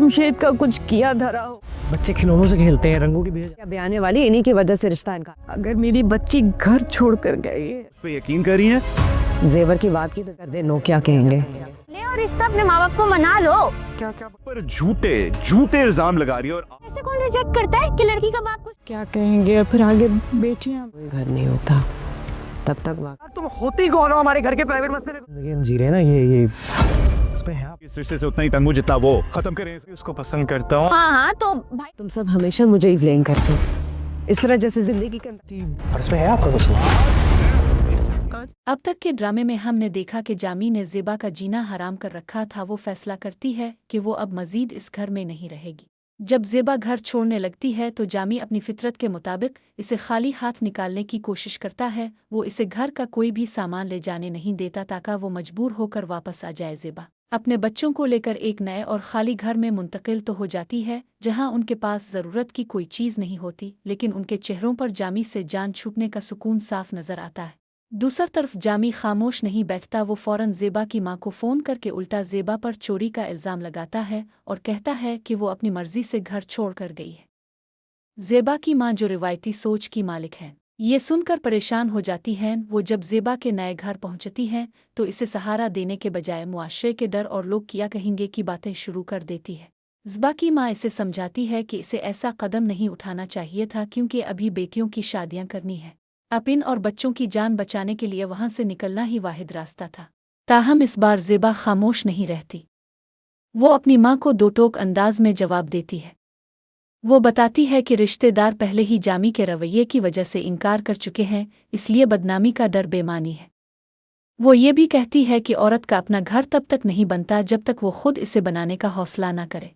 जमशेद का कुछ किया धरा हो। बच्चे खिलौनों से खेलते हैं, रंगों की भेज अभी आने वाली इन्हीं की वजह से रिश्ता इनका। अगर मेरी बच्ची घर छोड़कर गई है, उस पे यकीन कर रही हैं? जेवर की बात की तो कर दे, नो क्या कहेंगे। ले और रिश्ता अपने माँ बाप को मना लो। क्या क्या पर झूठे इल्जाम लगा रही है। और ऐसे कौन रिजेक्ट करता है कि लड़की का बाप कुछ क्या कहेंगे फिर आगे बेटियां। कोई घर नहीं होता तब तक तुम होती कौन हो हमारे घर के प्राइवेट मसले में? जिंदगी हम जी रहे हैं ना, ये इस पे है आप। इस रिश्ते से उतना ही तंग हूं जितना वो खत्म करें। उसको पसंद करता हूँ। हाँ तो भाई तुम सब हमेशा मुझे ही ब्लेम करते हो, इस तरह जैसे जिंदगी का और इस पे है आपका कुछ नहीं। अब तक के ड्रामे में हमने देखा कि जामी ने ज़ेबा का जीना हराम कर रखा था। वो फैसला करती है कि वो अब मज़ीद इस घर में नहीं रहेगी। जब ज़ेबा घर छोड़ने लगती है तो जामी अपनी फितरत के मुताबिक इसे खाली हाथ निकालने की कोशिश करता है। वो इसे घर का कोई भी सामान ले जाने नहीं देता ताकि वो मजबूर होकर वापस आ जाए। ज़ेबा अपने बच्चों को लेकर एक नए और खाली घर में मुंतकिल तो हो जाती है जहां उनके पास ज़रूरत की कोई चीज़ नहीं होती, लेकिन उनके चेहरों पर जामी से जान छूटने का सुकून साफ नज़र आता है। दूसरी तरफ जामी खामोश नहीं बैठता। वो फ़ौरन ज़ेबा की मां को फ़ोन करके उल्टा ज़ेबा पर चोरी का इल्ज़ाम लगाता है और कहता है कि वो अपनी मर्ज़ी से घर छोड़ कर गई है। ज़ेबा की मां जो रिवायती सोच की मालिक हैं, ये सुनकर परेशान हो जाती हैं। वो जब ज़ेबा के नए घर पहुंचती हैं तो इसे सहारा देने के बजाय मुआशरे के डर और लोग क्या कहेंगे की बातें शुरू कर देती है। ज़ेबा की मां इसे समझाती है कि इसे ऐसा कदम नहीं उठाना चाहिए था क्योंकि अभी बेटियों की शादियां करनी है। अपिन और बच्चों की जान बचाने के लिए वहां से निकलना ही वाहिद रास्ता था। ताहम इस बार ज़ेबा खामोश नहीं रहती। वो अपनी मां को दो टोक अंदाज में जवाब देती है। वो बताती है कि रिश्तेदार पहले ही जामी के रवैये की वजह से इनकार कर चुके हैं, इसलिए बदनामी का डर बेमानी है। वो ये भी कहती है कि औरत का अपना घर तब तक नहीं बनता जब तक वो खुद इसे बनाने का हौसला ना करे।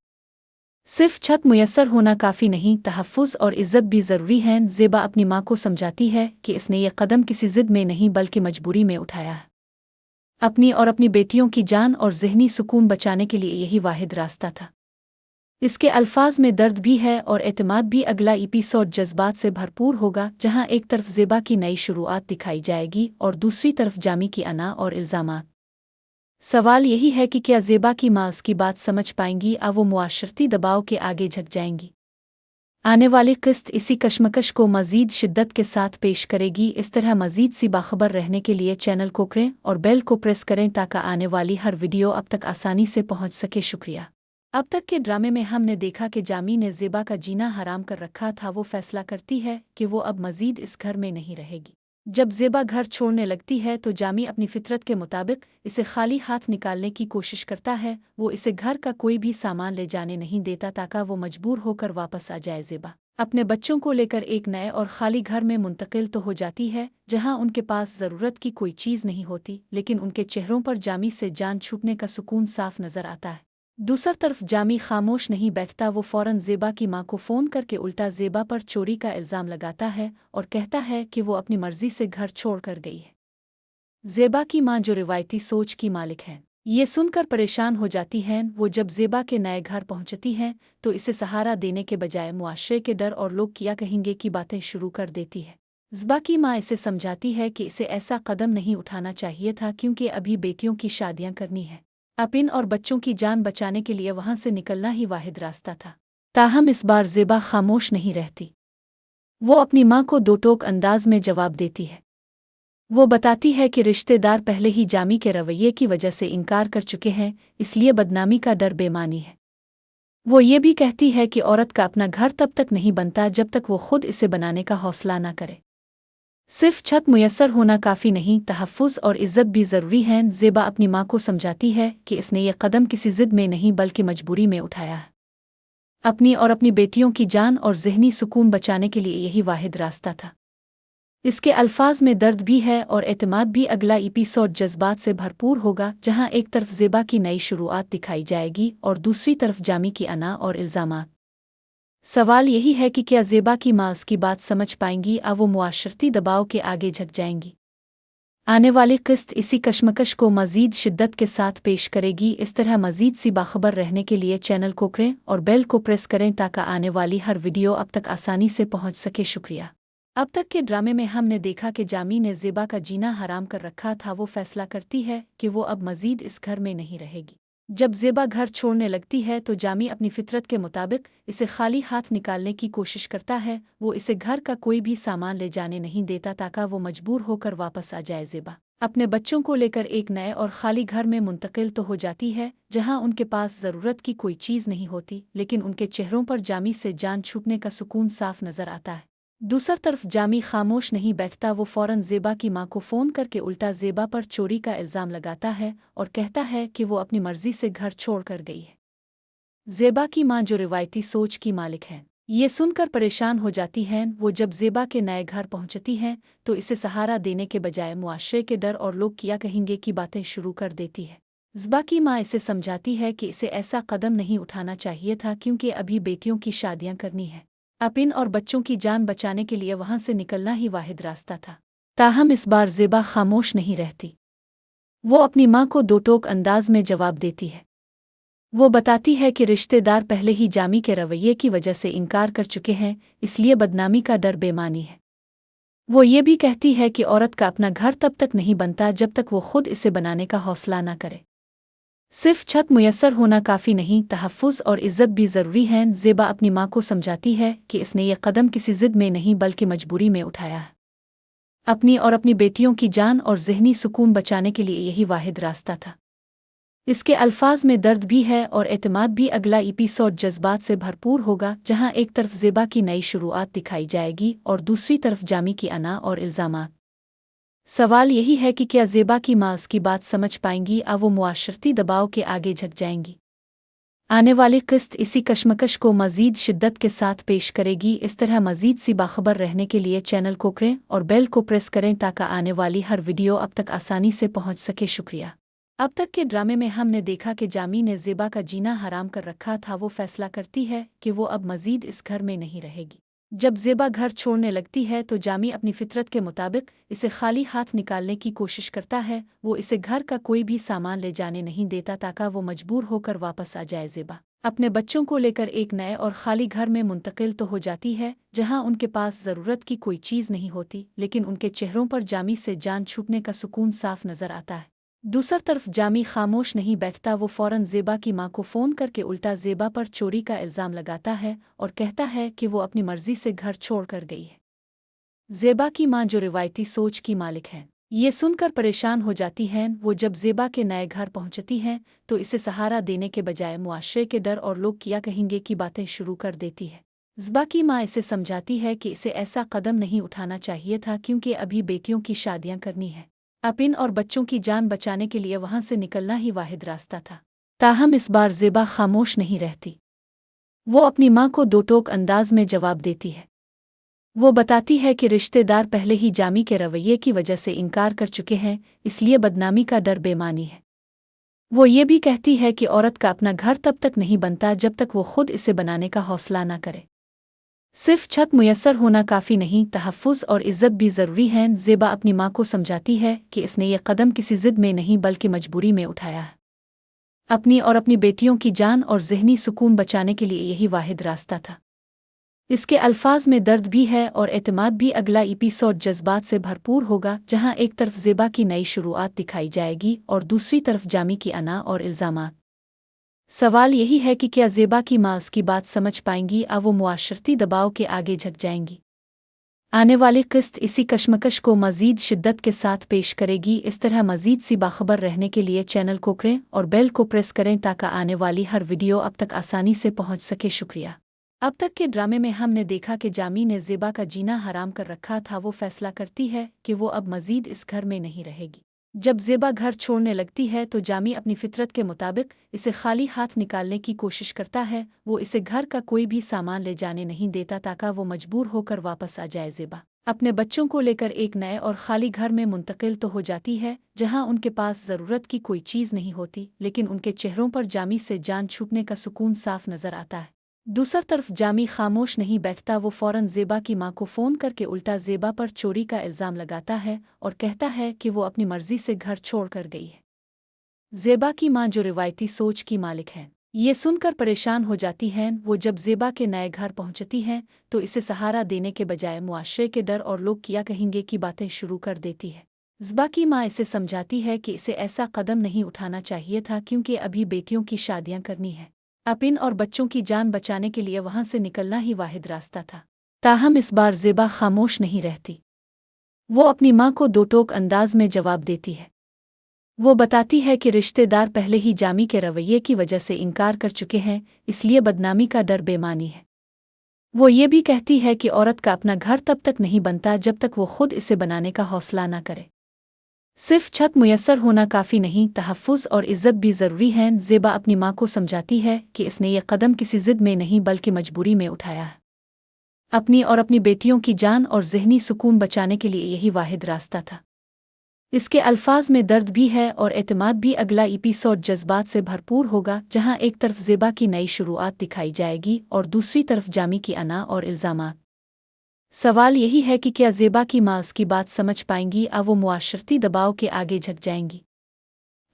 सिर्फ छत मुयस्सर होना काफ़ी नहीं, तहफ़्फ़ुज़ और इज़्ज़त भी ज़रूरी हैं। ज़ेबा अपनी मां को समझाती है कि इसने ये कदम किसी ज़िद में नहीं बल्कि मजबूरी में उठाया है। अपनी और अपनी बेटियों की जान और ज़हनी सुकून बचाने के लिए यही वाहिद रास्ता था। इसके अल्फाज में दर्द भी है और एतमाद भी। अगला एपिसोड जज्बात से भरपूर होगा, जहां एक तरफ ज़ेबा की नई शुरुआत दिखाई जाएगी और दूसरी तरफ जामी की अना और इल्ज़ामात। सवाल यही है कि क्या ज़ेबा की मां उसकी बात समझ पाएंगी या वो मुआशरती दबाव के आगे झुक जाएंगी। आने वाली किस्त इसी कशमकश को मज़ीद शिद्दत के साथ पेश करेगी। इस तरह मज़ीद सी बाखबर रहने के लिए चैनल को करें और बेल को प्रेस करें ताकि आने वाली हर वीडियो अब तक आसानी से पहुंच सके। शुक्रिया। अब तक के ड्रामे में हमने देखा कि जामी ने ज़ेबा का जीना हराम कर रखा था। वो फैसला करती है कि वो अब मज़ीद इस घर में नहीं रहेगी। जब ज़ेबा घर छोड़ने लगती है तो जामी अपनी फितरत के मुताबिक इसे खाली हाथ निकालने की कोशिश करता है। वो इसे घर का कोई भी सामान ले जाने नहीं देता ताकि वो मजबूर होकर वापस आ जाए। ज़ेबा अपने बच्चों को लेकर एक नए और खाली घर में मुंतकिल तो हो जाती है जहां उनके पास ज़रूरत की कोई चीज़ नहीं होती, लेकिन उनके चेहरों पर जामी से जान छूटने का सुकून साफ नज़र आता है। दूसरी तरफ जामी खामोश नहीं बैठता। वो फ़ौरन ज़ेबा की मां को फ़ोन करके उल्टा ज़ेबा पर चोरी का इल्ज़ाम लगाता है और कहता है कि वो अपनी मर्ज़ी से घर छोड़ कर गई है। ज़ेबा की मां जो रिवायती सोच की मालिक हैं, ये सुनकर परेशान हो जाती हैं। वो जब ज़ेबा के नए घर पहुंचती हैं तो इसे सहारा देने के बजाय मुआशरे के डर और लोग क्या कहेंगे की बातें शुरू कर देती है। ज़ेबा की मां इसे समझाती है कि इसे ऐसा कदम नहीं उठाना चाहिए था क्योंकि अभी बेटियों की शादियां करनी है। अपिन और बच्चों की जान बचाने के लिए वहां से निकलना ही वाहिद रास्ता था। ताहम इस बार ज़ेबा खामोश नहीं रहती। वो अपनी मां को दो टोक अंदाज में जवाब देती है। वो बताती है कि रिश्तेदार पहले ही जामी के रवैये की वजह से इनकार कर चुके हैं, इसलिए बदनामी का डर बेमानी है। वो ये भी कहती है कि औरत का अपना घर तब तक नहीं बनता जब तक वो खुद इसे बनाने का हौसला ना करे। सिर्फ छत मुयस्सर होना काफ़ी नहीं, तहफ़्फ़ुज़ और इज़्ज़त भी ज़रूरी हैं। ज़ेबा अपनी मां को समझाती है कि इसने ये कदम किसी ज़िद में नहीं बल्कि मजबूरी में उठाया है। अपनी और अपनी बेटियों की जान और ज़हनी सुकून बचाने के लिए यही वाहिद रास्ता था। इसके अल्फाज में दर्द भी है और एतमाद भी। अगला एपिसोड जज्बात से भरपूर होगा, जहां एक तरफ ज़ेबा की नई शुरुआत दिखाई जाएगी और दूसरी तरफ जामी की अना और इल्ज़ामात। सवाल यही है कि क्या ज़ेबा की मां उसकी बात समझ पाएंगी या वो मुआशरती दबाव के आगे झुक जाएंगी। आने वाली किस्त इसी कशमकश को मज़ीद शिद्दत के साथ पेश करेगी। इस तरह मज़ीद सी बाखबर रहने के लिए चैनल को करें और बेल को प्रेस करें ताकि आने वाली हर वीडियो अब तक आसानी से पहुंच सके। शुक्रिया। अब तक के ड्रामे में हमने देखा कि जामी ने ज़ेबा का जीना हराम कर रखा था। वो फैसला करती है कि वो अब मज़ीद इस घर में नहीं रहेगी। जब ज़ेबा घर छोड़ने लगती है तो जामी अपनी फितरत के मुताबिक इसे खाली हाथ निकालने की कोशिश करता है। वो इसे घर का कोई भी सामान ले जाने नहीं देता ताकि वो मजबूर होकर वापस आ जाए। ज़ेबा अपने बच्चों को लेकर एक नए और खाली घर में मुंतकिल तो हो जाती है जहां उनके पास ज़रूरत की कोई चीज़ नहीं होती, लेकिन उनके चेहरों पर जामी से जान छूटने का सुकून साफ नज़र आता है। दूसरी तरफ जामी खामोश नहीं बैठता। वो फ़ौरन ज़ेबा की मां को फ़ोन करके उल्टा ज़ेबा पर चोरी का इल्ज़ाम लगाता है और कहता है कि वो अपनी मर्ज़ी से घर छोड़ कर गई है। ज़ेबा की मां जो रिवायती सोच की मालिक है, ये सुनकर परेशान हो जाती हैं। वो जब ज़ेबा के नए घर पहुंचती हैं तो इसे सहारा देने के बजाय मुआशरे के डर और लोग क्या कहेंगे की बातें शुरू कर देती है। ज़ेबा की मां इसे समझाती है कि इसे ऐसा कदम नहीं उठाना चाहिए था क्योंकि अभी बेटियों की शादियां करनी है। अपन और बच्चों की जान बचाने के लिए वहां से निकलना ही वाहिद रास्ता था। ताहम इस बार ज़ेबा खामोश नहीं रहती। वो अपनी मां को दो टोक अंदाज में जवाब देती है। वो बताती है कि रिश्तेदार पहले ही जामी के रवैये की वजह से इनकार कर चुके हैं, इसलिए बदनामी का डर बेमानी है। वो ये भी कहती है कि औरत का अपना घर तब तक नहीं बनता जब तक वो खुद इसे बनाने का हौसला न करे। सिर्फ छत मुयस्सर होना काफ़ी नहीं, तहफ़्फ़ुज़ और इज़्ज़त भी ज़रूरी है। ज़ेबा अपनी मां को समझाती है कि इसने ये कदम किसी ज़िद में नहीं बल्कि मजबूरी में उठाया है। अपनी और अपनी बेटियों की जान और ज़हनी सुकून बचाने के लिए यही वाहिद रास्ता था। इसके अल्फाज में दर्द भी है और एतमाद भी। अगला एपिसोड जज्बात से भरपूर होगा, जहां एक तरफ ज़ेबा की नई शुरुआत दिखाई जाएगी और दूसरी तरफ जामी की अना और इल्ज़ामात। सवाल यही है कि क्या ज़ेबा की मां उसकी बात समझ पाएंगी या वो मुआशरती दबाव के आगे झुक जाएंगी। आने वाली किस्त इसी कशमकश को मज़ीद शिद्दत के साथ पेश करेगी। इस तरह मज़ीद सी बाखबर रहने के लिए चैनल को करें और बेल को प्रेस करें ताकि आने वाली हर वीडियो अब तक आसानी से पहुंच सके। शुक्रिया। अब तक के ड्रामे में हमने देखा कि जामी ने ज़ेबा का जीना हराम कर रखा था। वो फैसला करती है कि वो अब मज़ीद इस घर में नहीं रहेगी। जब ज़ेबा घर छोड़ने लगती है तो जामी अपनी फितरत के मुताबिक इसे खाली हाथ निकालने की कोशिश करता है। वो इसे घर का कोई भी सामान ले जाने नहीं देता ताकि वो मजबूर होकर वापस आ जाए। ज़ेबा अपने बच्चों को लेकर एक नए और खाली घर में मुंतकिल तो हो जाती है जहां उनके पास ज़रूरत की कोई चीज़ नहीं होती, लेकिन उनके चेहरों पर जामी से जान छूटने का सुकून साफ नज़र आता है। दूसरी तरफ जामी खामोश नहीं बैठता। वो फ़ौरन ज़ेबा की मां को फ़ोन करके उल्टा ज़ेबा पर चोरी का इल्ज़ाम लगाता है और कहता है कि वो अपनी मर्ज़ी से घर छोड़ कर गई है। ज़ेबा की मां जो रिवायती सोच की मालिक है, ये सुनकर परेशान हो जाती हैं। वो जब ज़ेबा के नए घर पहुंचती हैं तो इसे सहारा देने के बजाय मुआशरे के डर और लोग क्या कहेंगे की बातें शुरू कर देती है। ज़ेबा की मां इसे समझाती है कि इसे ऐसा कदम नहीं उठाना चाहिए था क्योंकि अभी बेटियों की शादियां करनी है। अपन और बच्चों की जान बचाने के लिए वहां से निकलना ही वाहिद रास्ता था। ताहम इस बार ज़ेबा खामोश नहीं रहती। वो अपनी मां को दो टोक अंदाज में जवाब देती है। वो बताती है कि रिश्तेदार पहले ही जामी के रवैये की वजह से इनकार कर चुके हैं, इसलिए बदनामी का डर बेमानी है। वो ये भी कहती है कि औरत का अपना घर तब तक नहीं बनता जब तक वो खुद इसे बनाने का हौसला न करे। सिर्फ छत मुयस्सर होना काफ़ी नहीं, तहफ़्फ़ुज़ और इज़्ज़त भी ज़रूरी है। ज़ेबा अपनी मां को समझाती है कि इसने ये कदम किसी ज़िद में नहीं बल्कि मजबूरी में उठाया है। अपनी और अपनी बेटियों की जान और ज़हनी सुकून बचाने के लिए यही वाहिद रास्ता था। इसके अल्फाज में दर्द भी है और एतमाद भी। अगला एपिसोड जज्बात से भरपूर होगा, जहां एक तरफ ज़ेबा की नई शुरुआत दिखाई जाएगी और दूसरी तरफ जामी की अना और इल्ज़ामात। सवाल यही है कि क्या ज़ेबा की मां उसकी बात समझ पाएंगी या वो मुआशरती दबाव के आगे झुक जाएंगी। आने वाली किस्त इसी कशमकश को मज़ीद शिद्दत के साथ पेश करेगी। इस तरह मज़ीद सी बाखबर रहने के लिए चैनल को करें और बेल को प्रेस करें ताकि आने वाली हर वीडियो अब तक आसानी से पहुंच सके। शुक्रिया। अब तक के ड्रामे में हमने देखा कि जामी ने ज़ेबा का जीना हराम कर रखा था। वो फैसला करती है कि वो अब मज़ीद इस घर में नहीं रहेगी। जब ज़ेबा घर छोड़ने लगती है तो जामी अपनी फितरत के मुताबिक इसे खाली हाथ निकालने की कोशिश करता है। वो इसे घर का कोई भी सामान ले जाने नहीं देता ताकि वो मजबूर होकर वापस आ जाए। ज़ेबा अपने बच्चों को लेकर एक नए और खाली घर में मुंतकिल तो हो जाती है जहां उनके पास ज़रूरत की कोई चीज़ नहीं होती, लेकिन उनके चेहरों पर जामी से जान छूटने का सुकून साफ नज़र आता है। दूसरी तरफ जामी खामोश नहीं बैठता। वो फ़ौरन ज़ेबा की मां को फ़ोन करके उल्टा ज़ेबा पर चोरी का इल्ज़ाम लगाता है और कहता है कि वो अपनी मर्ज़ी से घर छोड़ कर गई है। ज़ेबा की मां जो रिवायती सोच की मालिक है, ये सुनकर परेशान हो जाती हैं। वो जब ज़ेबा के नए घर पहुंचती हैं तो इसे सहारा देने के बजाय मुआशरे के डर और लोग क्या कहेंगे की बातें शुरू कर देती है। ज़िबा की माँ इसे समझाती है कि इसे ऐसा कदम नहीं उठाना चाहिए था क्योंकि अभी बेटियों की शादियां करनी है। अपिन और बच्चों की जान बचाने के लिए वहां से निकलना ही वाहिद रास्ता था। ताहम इस बार ज़िबा खामोश नहीं रहती। वो अपनी माँ को दो टोक अंदाज में जवाब देती है। वो बताती है कि रिश्तेदार पहले ही जामी के रवैये की वजह से इनकार कर चुके हैं, इसलिए बदनामी का डर बेमानी है। वो ये भी कहती है कि औरत का अपना घर तब तक नहीं बनता जब तक वो खुद इसे बनाने का हौसला ना करे। सिर्फ छत मुयस्सर होना काफ़ी नहीं, तहफ़्फ़ुज़ और इज़्ज़त भी ज़रूरी हैं। ज़िबा अपनी माँ को समझाती है कि इसने ये कदम किसी ज़िद में नहीं बल्कि मजबूरी में उठाया है। अपनी और अपनी बेटियों की जान और ज़हनी सुकून बचाने के लिए यही वाहिद रास्ता था। इसके अल्फाज में दर्द भी है और एतमाद भी। अगला एपिसोड जज्बात से भरपूर होगा, जहां एक तरफ ज़िबा की नई शुरुआत दिखाई जाएगी और दूसरी तरफ जामी की अना और इल्ज़ामात। सवाल यही है कि क्या ज़िबा की माँ उसकी बात समझ पाएंगी या वो मुआशरती दबाव के आगे झुक जाएंगी।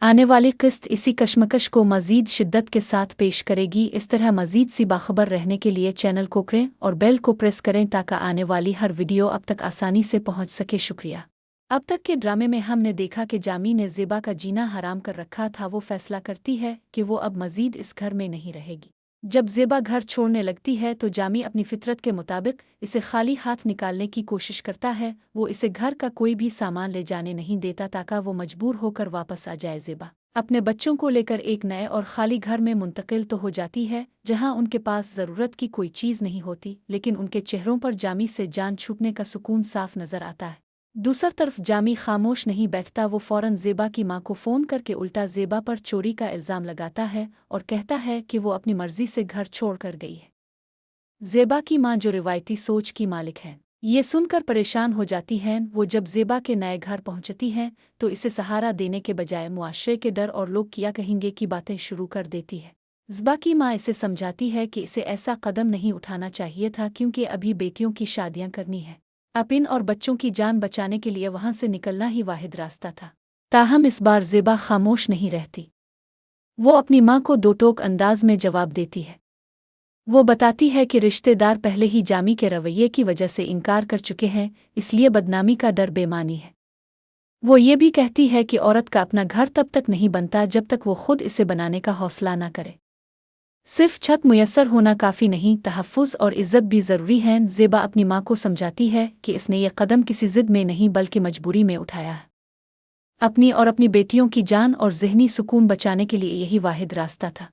आने वाली किस्त इसी कशमकश को मज़ीद शिद्दत के साथ पेश करेगी। इस तरह मज़ीद सी बाखबर रहने के लिए चैनल को करें और बेल को प्रेस करें ताकि आने वाली हर वीडियो अब तक आसानी से पहुंच सके। शुक्रिया। अब तक के ड्रामे में हमने देखा कि जामी ने ज़िबा का जीना हराम कर रखा था। वो फैसला करती है कि वो अब मज़ीद इस घर में नहीं रहेगी। जब ज़िबा घर छोड़ने लगती है तो जामी अपनी फितरत के मुताबिक इसे खाली हाथ निकालने की कोशिश करता है। वो इसे घर का कोई भी सामान ले जाने नहीं देता ताकि वो मजबूर होकर वापस आ जाए। ज़िबा अपने बच्चों को लेकर एक नए और खाली घर में मुंतकिल तो हो जाती है, जहां उनके पास ज़रूरत की कोई चीज़ नहीं होती, लेकिन उनके चेहरों पर जामी से जान छूटने का सुकून साफ नज़र आता है। दूसरी तरफ जामी खामोश नहीं बैठता। वो फ़ौरन ज़िबा की माँ को फ़ोन करके उल्टा ज़िबा पर चोरी का इल्ज़ाम लगाता है और कहता है कि वो अपनी मर्ज़ी से घर छोड़ कर गई है। ज़िबा की माँ, जो रिवायती सोच की मालिक है, ये सुनकर परेशान हो जाती हैं। वो जब ज़िबा के नए घर पहुँचती हैं तो इसे सहारा देने के बजाय मुआशरे के डर और लोग क्या कहेंगे की बातें शुरू कर देती है। ज़िबा की माँ इसे समझाती है कि इसे ऐसा कदम नहीं उठाना चाहिए था क्योंकि अभी बेटियों की शादियां करनी है। अपिन और बच्चों की जान बचाने के लिए वहां से निकलना ही वाहिद रास्ता था। ताहम इस बार ज़िबा खामोश नहीं रहती। वो अपनी माँ को दो टोक अंदाज में जवाब देती है। वो बताती है कि रिश्तेदार पहले ही जामी के रवैये की वजह से इनकार कर चुके हैं, इसलिए बदनामी का डर बेमानी है। वो ये भी कहती है कि औरत का अपना घर तब तक नहीं बनता जब तक वो खुद इसे बनाने का हौसला ना करे। सिर्फ छत मुयस्सर होना काफ़ी नहीं, तहफ़्फ़ुज़ और इज़्ज़त भी ज़रूरी हैं। ज़िबा अपनी माँ को समझाती है कि इसने ये कदम किसी ज़िद में नहीं बल्कि मजबूरी में उठाया है। अपनी और अपनी बेटियों की जान और ज़हनी सुकून बचाने के लिए यही वाहिद रास्ता था।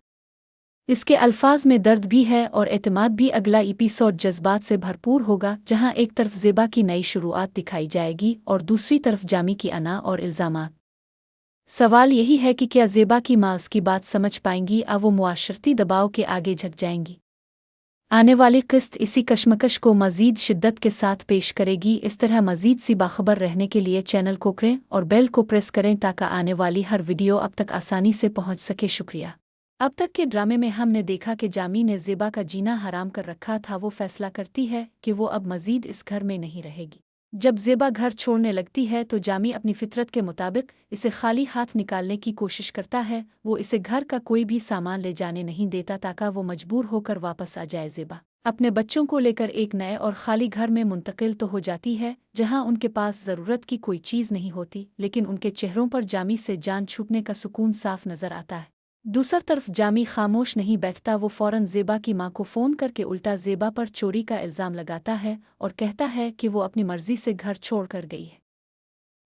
इसके अल्फाज में दर्द भी है और एतमाद भी। अगला एपिसोड जज्बात से भरपूर होगा, जहां एक तरफ ज़िबा की नई शुरुआत दिखाई जाएगी और दूसरी तरफ जामी की अना और इल्ज़ामात। सवाल यही है कि क्या ज़िबा की माँ उसकी बात समझ पाएंगी या वो मुआशरती दबाव के आगे झुक जाएंगी। आने वाली किस्त इसी कशमकश को मज़ीद शिद्दत के साथ पेश करेगी। इस तरह मज़ीद सी बाखबर रहने के लिए चैनल को करें और बेल को प्रेस करें ताकि आने वाली हर वीडियो अब तक आसानी से पहुंच सके। शुक्रिया। अब तक के ड्रामे में हमने देखा कि जामी ने ज़िबा का जीना हराम कर रखा था। वो फैसला करती है कि वो अब मज़ीद इस घर में नहीं रहेगी। जब ज़िबा घर छोड़ने लगती है तो जामी अपनी फितरत के मुताबिक इसे खाली हाथ निकालने की कोशिश करता है। वो इसे घर का कोई भी सामान ले जाने नहीं देता ताकि वो मजबूर होकर वापस आ जाए। ज़िबा अपने बच्चों को लेकर एक नए और खाली घर में मुंतकिल तो हो जाती है, जहां उनके पास ज़रूरत की कोई चीज़ नहीं होती, लेकिन उनके चेहरों पर जामी से जान छूटने का सुकून साफ नज़र आता है। दूसरी तरफ जामी खामोश नहीं बैठता। वो फ़ौरन ज़िबा की माँ को फ़ोन करके उल्टा ज़िबा पर चोरी का इल्ज़ाम लगाता है और कहता है कि वो अपनी मर्ज़ी से घर छोड़ कर गई है।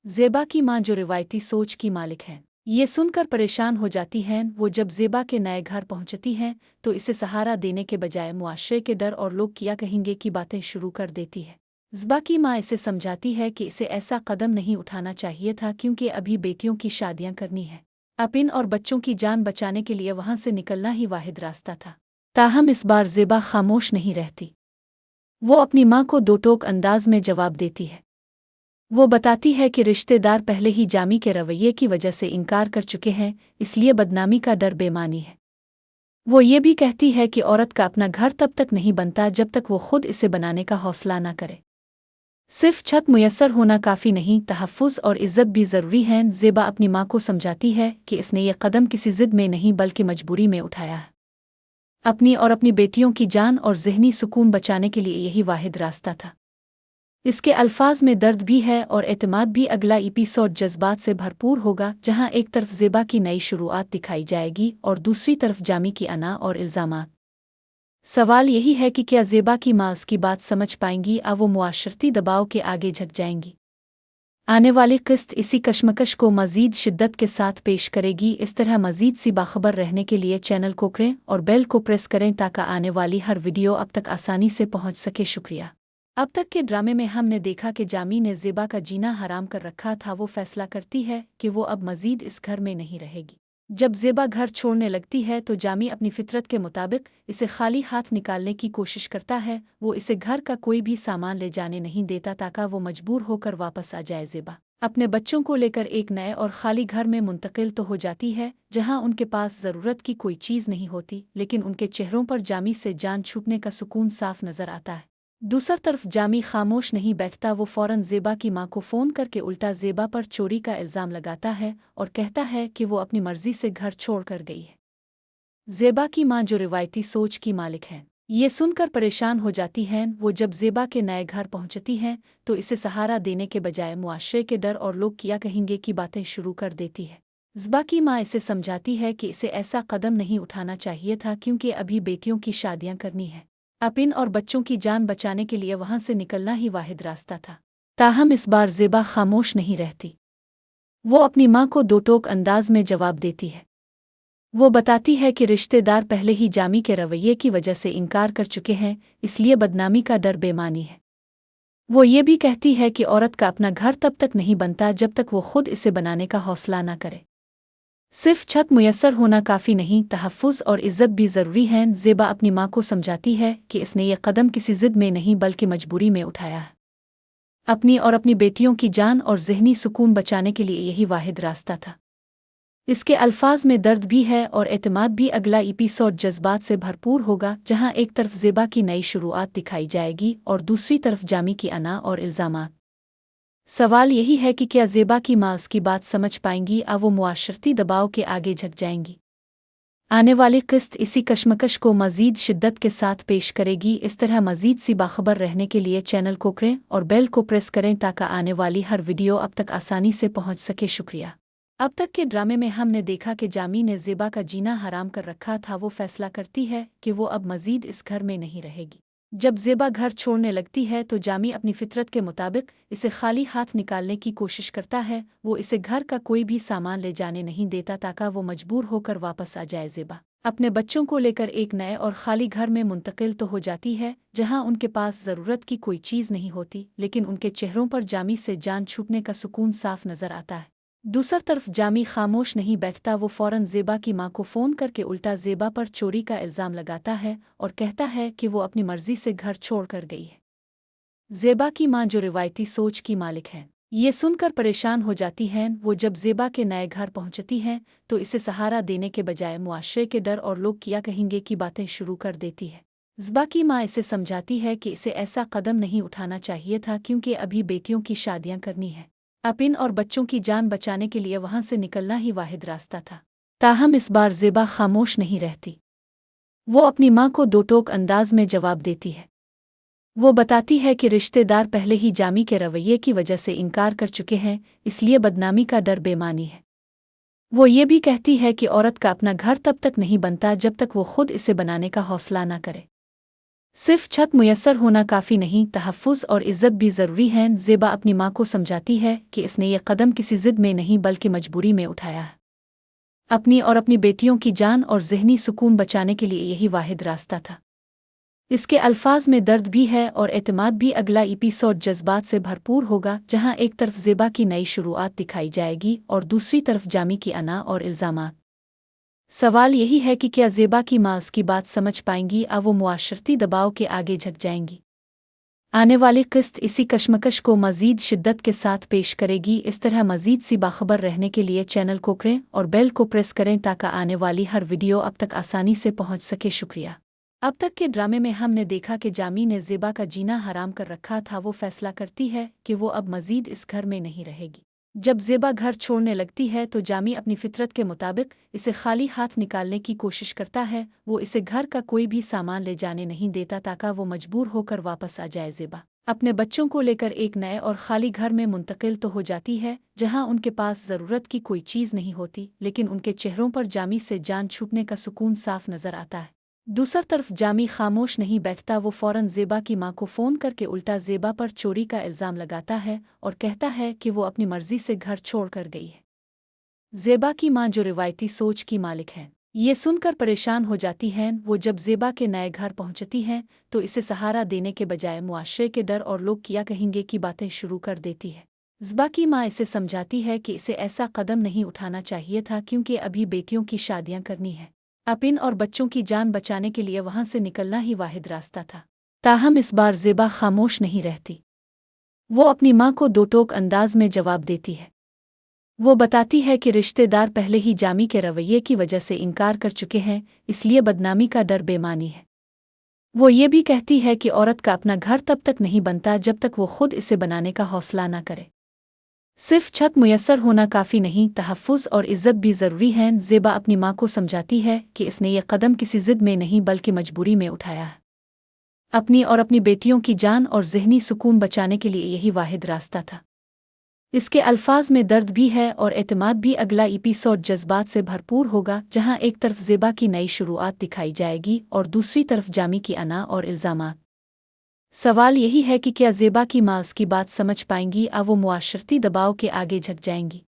ज़िबा की माँ, जो रिवायती सोच की मालिक है, ये सुनकर परेशान हो जाती हैं। वो जब ज़िबा के नए घर पहुँचती हैं तो इसे सहारा देने के बजाय मुआशरे के डर और लोग क्या कहेंगे की बातें शुरू कर देती है। ज़िबा की माँ इसे समझाती है कि इसे ऐसा कदम नहीं उठाना चाहिए था क्योंकि अभी बेटियों की शादियां करनी है। अपिन और बच्चों की जान बचाने के लिए वहां से निकलना ही वाहिद रास्ता था। ताहम इस बार ज़िबा खामोश नहीं रहती। वो अपनी माँ को दो टोक अंदाज में जवाब देती है। वो बताती है कि रिश्तेदार पहले ही जामी के रवैये की वजह से इनकार कर चुके हैं, इसलिए बदनामी का डर बेमानी है। वो ये भी कहती है कि औरत का अपना घर तब तक नहीं बनता जब तक वो खुद इसे बनाने का हौसला ना करे। सिर्फ छत मुयस्सर होना काफ़ी नहीं, तहफ़्फ़ुज़ और इज़्ज़त भी ज़रूरी हैं। ज़िबा अपनी माँ को समझाती है कि इसने ये कदम किसी ज़िद में नहीं बल्कि मजबूरी में उठाया है। अपनी और अपनी बेटियों की जान और ज़हनी सुकून बचाने के लिए यही वाहिद रास्ता था। इसके अल्फाज में दर्द भी है और एतमाद भी। अगला एपिसोड जज्बात से भरपूर होगा, जहां एक तरफ ज़ेबा की नई शुरुआत दिखाई जाएगी और दूसरी तरफ जामी की अना और इल्ज़ामात। सवाल यही है कि क्या ज़ेबा की माँ उसकी बात समझ पाएंगी या वो मुआशरती दबाव के आगे झुक जाएंगी। आने वाली किस्त इसी कशमकश को मज़ीद शिद्दत के साथ पेश करेगी। इस तरह मज़ीद सी बाखबर रहने के लिए चैनल को करें और बेल को प्रेस करें ताकि आने वाली हर वीडियो अब तक आसानी से पहुंच सके। शुक्रिया। अब तक के ड्रामे में हमने देखा कि जामी ने ज़ेबा का जीना हराम कर रखा था। वो फैसला करती है कि वो अब मज़ीद इस घर में नहीं रहेगी। जब ज़ेबा घर छोड़ने लगती है तो जामी अपनी फितरत के मुताबिक इसे खाली हाथ निकालने की कोशिश करता है। वो इसे घर का कोई भी सामान ले जाने नहीं देता ताकि वो मजबूर होकर वापस आ जाए। ज़ेबा अपने बच्चों को लेकर एक नए और खाली घर में मुंतकिल तो हो जाती है, जहां उनके पास ज़रूरत की कोई चीज़ नहीं होती, लेकिन उनके चेहरों पर जामी से जान छूटने का सुकून साफ नज़र आता है। दूसरी तरफ जामी खामोश नहीं बैठता। वो फ़ौरन ज़ेबा की माँ को फ़ोन करके उल्टा ज़ेबा पर चोरी का इल्ज़ाम लगाता है और कहता है कि वो अपनी मर्ज़ी से घर छोड़ कर गई है। ज़ेबा की माँ, जो रिवायती सोच की मालिक हैं, ये सुनकर परेशान हो जाती हैं। वो जब ज़ेबा के नए घर पहुँचती हैं तो इसे सहारा देने के बजाय मुआशरे के डर और लोग क्या कहेंगे की बातें शुरू कर देती है। ज़ेबा की माँ इसे समझाती है कि इसे ऐसा कदम नहीं उठाना चाहिए था, क्योंकि अभी बेटियों की शादियाँ करनी है। अपिन और बच्चों की जान बचाने के लिए वहां से निकलना ही वाहिद रास्ता था। ताहम इस बार ज़ेबा खामोश नहीं रहती। वो अपनी माँ को दो टोक अंदाज में जवाब देती है। वो बताती है कि रिश्तेदार पहले ही जामी के रवैये की वजह से इनकार कर चुके हैं, इसलिए बदनामी का डर बेमानी है। वो ये भी कहती है कि औरत का अपना घर तब तक नहीं बनता जब तक वो खुद इसे बनाने का हौसला न करे। सिर्फ छत मुयस्सर होना काफ़ी नहीं, तहफ़्फ़ुज़ और इज़्ज़त भी ज़रूरी हैं। ज़ेबा अपनी माँ को समझाती है कि इसने ये कदम किसी ज़िद में नहीं बल्कि मजबूरी में उठाया है। अपनी और अपनी बेटियों की जान और ज़हनी सुकून बचाने के लिए यही वाहिद रास्ता था। इसके अल्फाज में दर्द भी है और एतमाद भी। अगला एपिसोड जज्बात से भरपूर होगा, जहां एक तरफ ज़ेबा की नई शुरुआत दिखाई जाएगी और दूसरी तरफ जामी की अना और इल्ज़ामात। सवाल यही है कि क्या ज़ेबा की माँ उसकी बात समझ पाएंगी या वो मुआशरती दबाव के आगे झुक जाएंगी। आने वाली किस्त इसी कशमकश को मज़ीद शिद्दत के साथ पेश करेगी। इस तरह मज़ीद सी बाखबर रहने के लिए चैनल को करें और बेल को प्रेस करें ताकि आने वाली हर वीडियो अब तक आसानी से पहुंच सके। शुक्रिया। अब तक के ड्रामे में हमने देखा कि जामी ने ज़ेबा का जीना हराम कर रखा था। वो फैसला करती है कि वो अब मज़ीद इस घर में नहीं रहेगी। जब ज़ेबा घर छोड़ने लगती है तो जामी अपनी फितरत के मुताबिक इसे खाली हाथ निकालने की कोशिश करता है। वो इसे घर का कोई भी सामान ले जाने नहीं देता ताकि वो मजबूर होकर वापस आ जाए। ज़ेबा अपने बच्चों को लेकर एक नए और खाली घर में मुंतकिल तो हो जाती है, जहां उनके पास ज़रूरत की कोई चीज़ नहीं होती, लेकिन उनके चेहरों पर जामी से जान छूटने का सुकून साफ नज़र आता है। दूसरी तरफ जामी खामोश नहीं बैठता। वो फ़ौरन ज़ेबा की माँ को फ़ोन करके उल्टा ज़ेबा पर चोरी का इल्ज़ाम लगाता है और कहता है कि वो अपनी मर्ज़ी से घर छोड़ कर गई है। ज़ेबा की माँ, जो रिवायती सोच की मालिक हैं, ये सुनकर परेशान हो जाती हैं। वो जब ज़ेबा के नए घर पहुँचती हैं तो इसे सहारा देने के बजाय मुआशरे के डर और लोग क्या कहेंगे की बातें शुरू कर देती है। ज़ेबा की माँ इसे समझाती है कि इसे ऐसा कदम नहीं उठाना चाहिए था, क्योंकि अभी बेटियों की शादियाँ करनी है। अपिन और बच्चों की जान बचाने के लिए वहां से निकलना ही वाहिद रास्ता था। ताहम इस बार ज़ेबा खामोश नहीं रहती। वो अपनी माँ को दो टोक अंदाज में जवाब देती है। वो बताती है कि रिश्तेदार पहले ही जामी के रवैये की वजह से इनकार कर चुके हैं, इसलिए बदनामी का डर बेमानी है। वो ये भी कहती है कि औरत का अपना घर तब तक नहीं बनता जब तक वो खुद इसे बनाने का हौसला न करे। सिर्फ छत मुयस्सर होना काफ़ी नहीं, तहफ़्फ़ुज़ और इज़्ज़त भी ज़रूरी हैं। ज़ेबा अपनी माँ को समझाती है कि इसने ये कदम किसी ज़िद में नहीं बल्कि मजबूरी में उठाया है। अपनी और अपनी बेटियों की जान और ज़हनी सुकून बचाने के लिए यही वाहिद रास्ता था। इसके अल्फाज में दर्द भी है और एतमाद भी। अगला एपिसोड जज्बात से भरपूर होगा, जहां एक तरफ ज़ेबा की नई शुरुआत दिखाई जाएगी और दूसरी तरफ जामी की अना और इल्ज़ामात। सवाल यही है कि क्या ज़ेबा की माँ उसकी बात समझ पाएंगी या वो मुआशरती दबाव के आगे झुक जाएंगी। आने वाली किस्त इसी कशमकश को मज़ीद शिद्दत के साथ पेश करेगी। इस तरह मज़ीद सी बाखबर रहने के लिए चैनल को करें और बेल को प्रेस करें ताकि आने वाली हर वीडियो अब तक आसानी से पहुंच सके। शुक्रिया। अब तक के ड्रामे में हमने देखा कि जामी ने ज़ेबा का जीना हराम कर रखा था। वो फैसला करती है कि वो अब मज़ीद इस घर में नहीं रहेगी। जब ज़ेबा घर छोड़ने लगती है तो जामी अपनी फितरत के मुताबिक इसे खाली हाथ निकालने की कोशिश करता है। वो इसे घर का कोई भी सामान ले जाने नहीं देता ताकि वो मजबूर होकर वापस आ जाए। ज़ेबा अपने बच्चों को लेकर एक नए और खाली घर में मुंतकिल तो हो जाती है जहां उनके पास ज़रूरत की कोई चीज़ नहीं होती, लेकिन उनके चेहरों पर जामी से जान छूटने का सुकून साफ नज़र आता है। दूसरी तरफ जामी खामोश नहीं बैठता, वो फ़ौरन ज़ेबा की मां को फ़ोन करके उल्टा ज़ेबा पर चोरी का इल्ज़ाम लगाता है और कहता है कि वो अपनी मर्ज़ी से घर छोड़ कर गई है। ज़ेबा की मां जो रिवायती सोच की मालिक हैं, ये सुनकर परेशान हो जाती हैं। वो जब ज़ेबा के नए घर पहुंचती हैं तो इसे सहारा देने के बजाय मुआशरे के डर और लोग क्या कहेंगे की बातें शुरू कर देती है। ज़ेबा की मां इसे समझाती है कि इसे ऐसा कदम नहीं उठाना चाहिए था क्योंकि अभी बेटियों की शादियां करनी है। अपन और बच्चों की जान बचाने के लिए वहां से निकलना ही वाहिद रास्ता था। ताहम इस बार ज़ेबा खामोश नहीं रहती। वो अपनी मां को दो टोक अंदाज में जवाब देती है। वो बताती है कि रिश्तेदार पहले ही जामी के रवैये की वजह से इनकार कर चुके हैं, इसलिए बदनामी का डर बेमानी है। वो ये भी कहती है कि औरत का अपना घर तब तक नहीं बनता जब तक वो खुद इसे बनाने का हौसला न करे। सिर्फ छत मुयस्सर होना काफ़ी नहीं, तहफ़्फ़ुज़ और इज़्ज़त भी ज़रूरी है। ज़ेबा अपनी मां को समझाती है कि इसने ये कदम किसी ज़िद में नहीं बल्कि मजबूरी में उठाया है। अपनी और अपनी बेटियों की जान और ज़हनी सुकून बचाने के लिए यही वाहिद रास्ता था। इसके अल्फाज में दर्द भी है और एतमाद भी। अगला एपिसोड जज्बात से भरपूर होगा, जहां एक तरफ ज़ेबा की नई शुरुआत दिखाई जाएगी और दूसरी तरफ जामी की अना और इल्ज़ामात। सवाल यही है कि क्या ज़ेबा की मां उसकी बात समझ पाएंगी या वो मुआशरती दबाव के आगे झुक जाएंगी।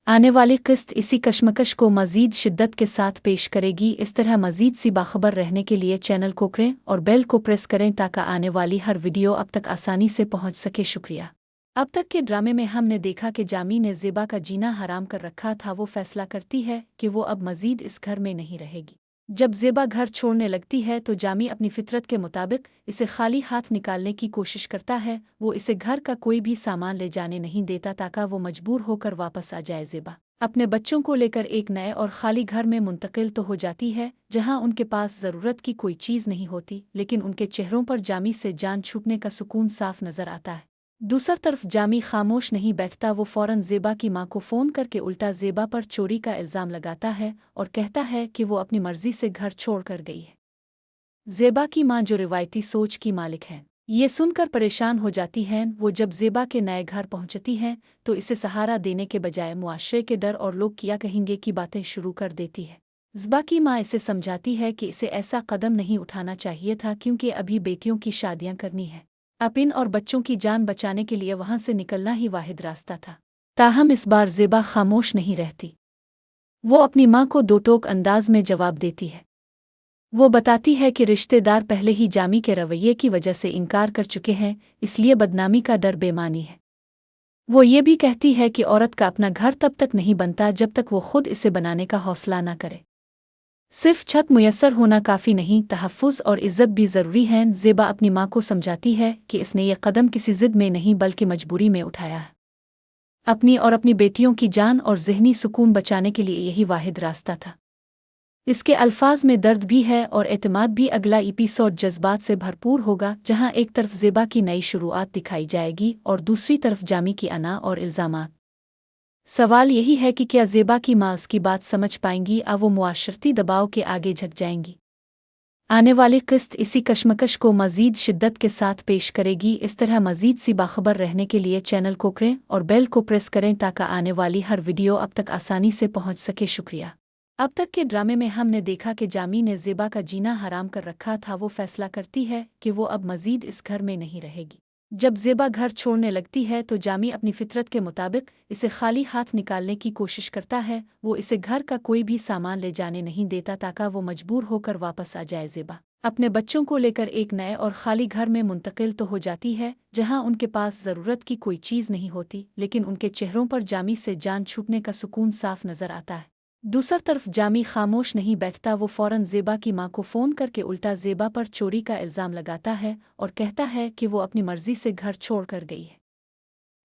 आने वाली किस्त इसी कशमकश को मज़ीद शिद्दत के साथ पेश करेगी। इस तरह मज़ीद सी बाखबर रहने के लिए चैनल को करें और बेल को प्रेस करें ताकि आने वाली हर वीडियो अब तक आसानी से पहुंच सके। शुक्रिया। अब तक के ड्रामे में हमने देखा कि जामी ने ज़ेबा का जीना हराम कर रखा था। वो फैसला करती है कि वो अब मज़ीद इस घर में नहीं रहेगी। जब ज़ेबा घर छोड़ने लगती है तो जामी अपनी फितरत के मुताबिक इसे खाली हाथ निकालने की कोशिश करता है। वो इसे घर का कोई भी सामान ले जाने नहीं देता ताकि वो मजबूर होकर वापस आ जाए। ज़ेबा अपने बच्चों को लेकर एक नए और खाली घर में मुंतकिल तो हो जाती है जहां उनके पास ज़रूरत की कोई चीज़ नहीं होती, लेकिन उनके चेहरों पर जामी से जान छूटने का सुकून साफ नज़र आता है। दूसरी तरफ जामी खामोश नहीं बैठता। वो फ़ौरन ज़ेबा की मां को फ़ोन करके उल्टा ज़ेबा पर चोरी का इल्ज़ाम लगाता है और कहता है कि वो अपनी मर्ज़ी से घर छोड़ कर गई है। ज़ेबा की मां जो रिवायती सोच की मालिक हैं, ये सुनकर परेशान हो जाती हैं। वो जब ज़ेबा के नए घर पहुंचती हैं तो इसे सहारा देने के बजाय मुआशरे के डर और लोग क्या कहेंगे की बातें शुरू कर देती है। ज़ेबा की मां इसे समझाती है कि इसे ऐसा कदम नहीं उठाना चाहिए था क्योंकि अभी बेटियों की शादियां करनी है। अपन और बच्चों की जान बचाने के लिए वहां से निकलना ही वाहिद रास्ता था। ताहम इस बार ज़ेबा खामोश नहीं रहती। वो अपनी मां को दो टोक अंदाज में जवाब देती है। वो बताती है कि रिश्तेदार पहले ही जामी के रवैये की वजह से इनकार कर चुके हैं, इसलिए बदनामी का डर बेमानी है। वो ये भी कहती है कि औरत का अपना घर तब तक नहीं बनता जब तक वो खुद इसे बनाने का हौसला न करे। सिर्फ छत मुयस्सर होना काफ़ी नहीं, तहफ़्फ़ुज़ और इज़्ज़त भी ज़रूरी है। ज़ेबा अपनी मां को समझाती है कि इसने ये कदम किसी ज़िद में नहीं बल्कि मजबूरी में उठाया है। अपनी और अपनी बेटियों की जान और ज़हनी सुकून बचाने के लिए यही वाहिद रास्ता था। इसके अल्फाज में दर्द भी है और एतमाद भी। अगला एपिसोड जज्बात से भरपूर होगा, जहां एक तरफ ज़ेबा की नई शुरुआत दिखाई जाएगी और दूसरी तरफ जामी की अना और इल्ज़ामात। सवाल यही है कि क्या ज़ेबा की मां उसकी बात समझ पाएंगी या वो मुआशरती दबाव के आगे झुक जाएंगी। आने वाली किस्त इसी कशमकश को मज़ीद शिद्दत के साथ पेश करेगी। इस तरह मज़ीद सी बाखबर रहने के लिए चैनल को करें और बेल को प्रेस करें ताकि आने वाली हर वीडियो अब तक आसानी से पहुंच सके। शुक्रिया। अब तक के ड्रामे में हमने देखा कि जामी ने ज़ेबा का जीना हराम कर रखा था। वो फैसला करती है कि वो अब मज़ीद इस घर में नहीं रहेगी। जब ज़ेबा घर छोड़ने लगती है तो जामी अपनी फितरत के मुताबिक इसे खाली हाथ निकालने की कोशिश करता है। वो इसे घर का कोई भी सामान ले जाने नहीं देता ताकि वो मजबूर होकर वापस आ जाए। ज़ेबा अपने बच्चों को लेकर एक नए और खाली घर में मुंतकिल तो हो जाती है जहां उनके पास ज़रूरत की कोई चीज़ नहीं होती, लेकिन उनके चेहरों पर जामी से जान छूटने का सुकून साफ नज़र आता है। दूसरी तरफ जामी खामोश नहीं बैठता। वो फ़ौरन ज़ेबा की मां को फ़ोन करके उल्टा ज़ेबा पर चोरी का इल्ज़ाम लगाता है और कहता है कि वो अपनी मर्ज़ी से घर छोड़ कर गई है।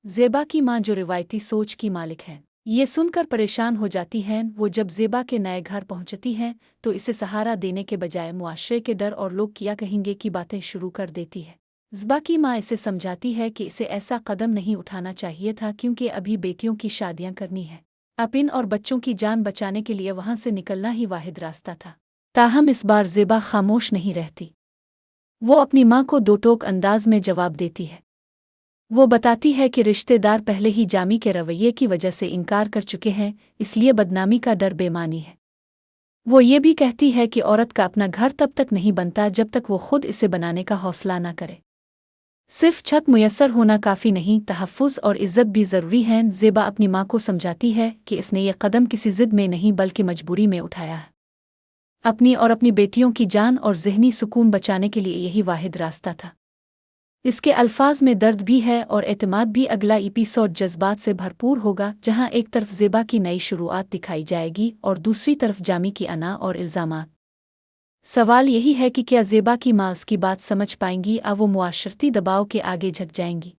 ज़ेबा की मां जो रिवायती सोच की मालिक हैं, ये सुनकर परेशान हो जाती हैं। वो जब ज़ेबा के नए घर पहुंचती हैं तो इसे सहारा देने के बजाय मुआशरे के डर और लोग क्या कहेंगे की बातें शुरू कर देती है। ज़ेबा की मां इसे समझाती है कि इसे ऐसा कदम नहीं उठाना चाहिए था क्योंकि अभी बेटियों की शादियां करनी है। अपन और बच्चों की जान बचाने के लिए वहां से निकलना ही वाहिद रास्ता था। ताहम इस बार ज़ेबा खामोश नहीं रहती। वो अपनी माँ को दो टोक अंदाज में जवाब देती है। वो बताती है कि रिश्तेदार पहले ही जामी के रवैये की वजह से इनकार कर चुके हैं, इसलिए बदनामी का डर बेमानी है। वो ये भी कहती है कि औरत का अपना घर तब तक नहीं बनता जब तक वो खुद इसे बनाने का हौसला ना करे। सिर्फ छत मुयस्सर होना काफ़ी नहीं, तहफ़्फ़ुज़ और इज़्ज़त भी ज़रूरी है। ज़ेबा अपनी माँ को समझाती है कि इसने ये कदम किसी ज़िद में नहीं बल्कि मजबूरी में उठाया है। अपनी और अपनी बेटियों की जान और ज़हनी सुकून बचाने के लिए यही वाहिद रास्ता था। इसके अल्फाज में दर्द भी है और एतमाद भी। अगला एपिसोड जज्बात से भरपूर होगा, जहां एक तरफ ज़ेबा की नई शुरुआत दिखाई जाएगी और दूसरी तरफ जामी की अना और इल्ज़ामात। सवाल यही है कि क्या ज़ेबा की माँ उसकी बात समझ पाएंगी या वो मुआशरती दबाव के आगे झुक जाएंगी।